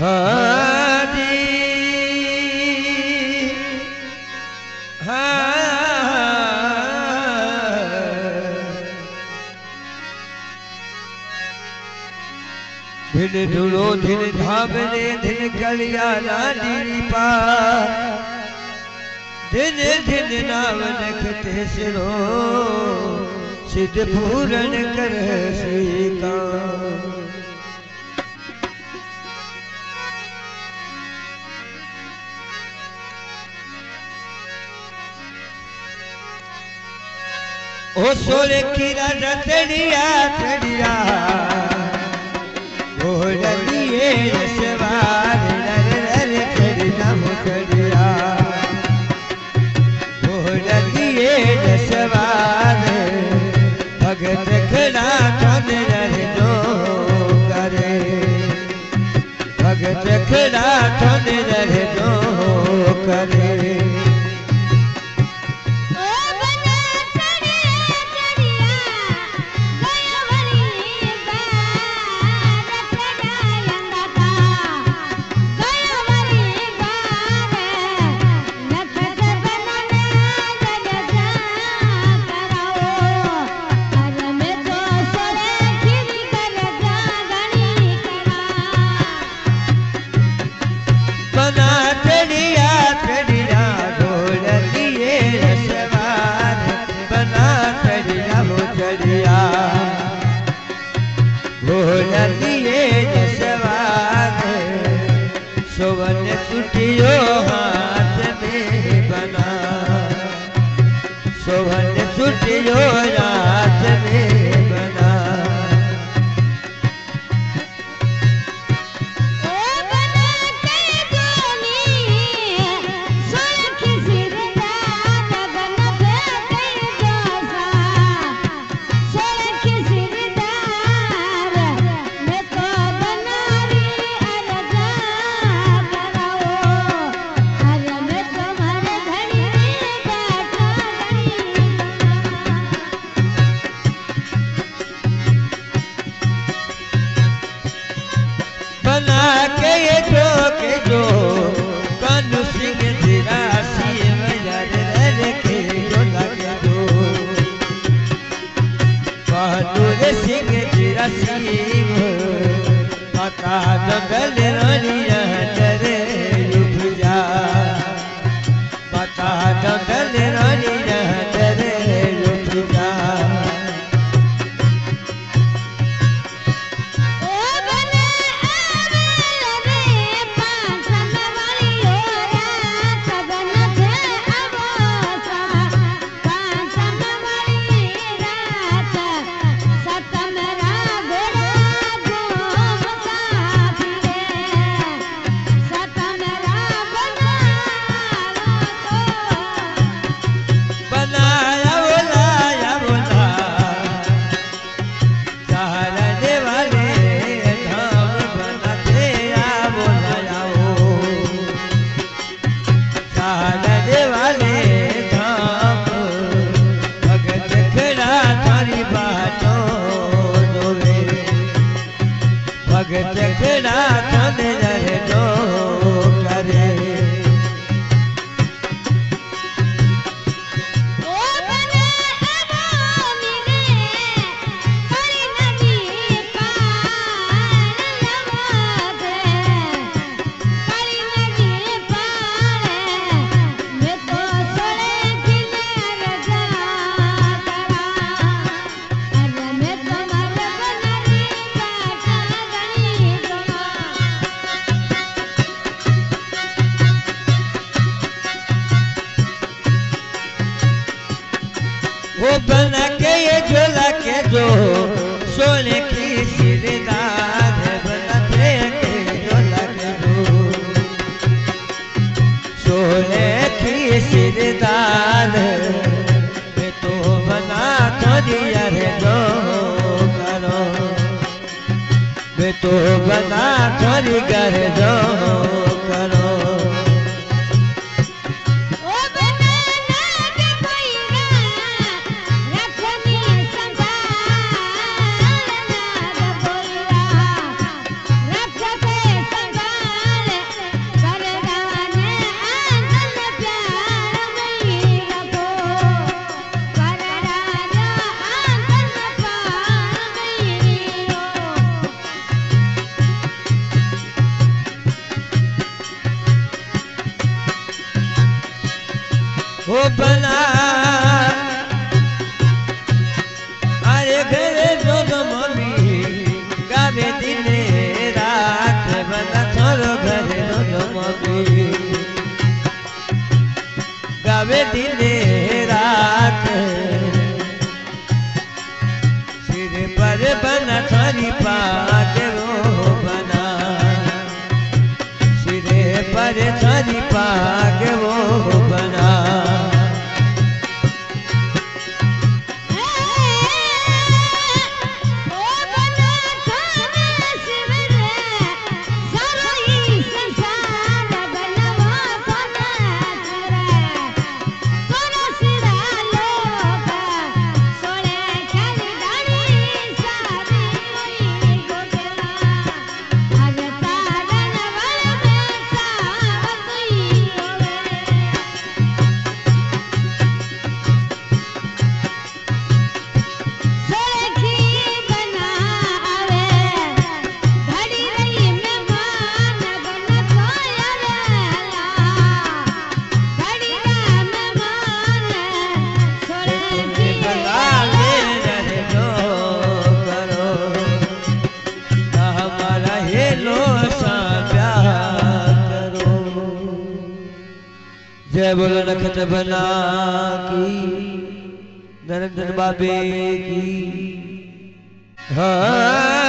हरी धिन धुलो धिन धामने धिन कलिया रानी पा धिन धिन नाम नखते सिरो सिद्ध पूरण कर श्रीका ओ सोरे की राजा तड़िया तड़िया घोड़िए सवार नर नर चढ़ना मुकड़िया घोड़िए सवार भगत खड़ा ठन नर जो करे भगत खड़ा ठन नर जो करे सोवन टूटियो हाथ में बना सोवन टूटियो हाथ में बना बना के जो कानू सिंह जिरासी मजार के जो लगे दो बहादुर सिंह जिरासी माता जंगल रानी डरे रुक जा माता जंगल रानी डरे रुक जा भगत खड़ा ठन नर जो करे वो बना के ये झोला के जो सोने की सिरदार बनाते के झोला के जो सोने की सिरदार मैं तो बना तो दिया रे जो करो मैं तो बना तो दिया रे जो करो हो बना अरे घरे जो मम्मी गावे दिने रात बना थारो घरे जो मम्मी गावे दिने रात सिर पर बना थारी पाग वो बना सिर पर थारी पाग वो बना जय बोलो नखत बना की नरेंद्र बाबे की हाँ।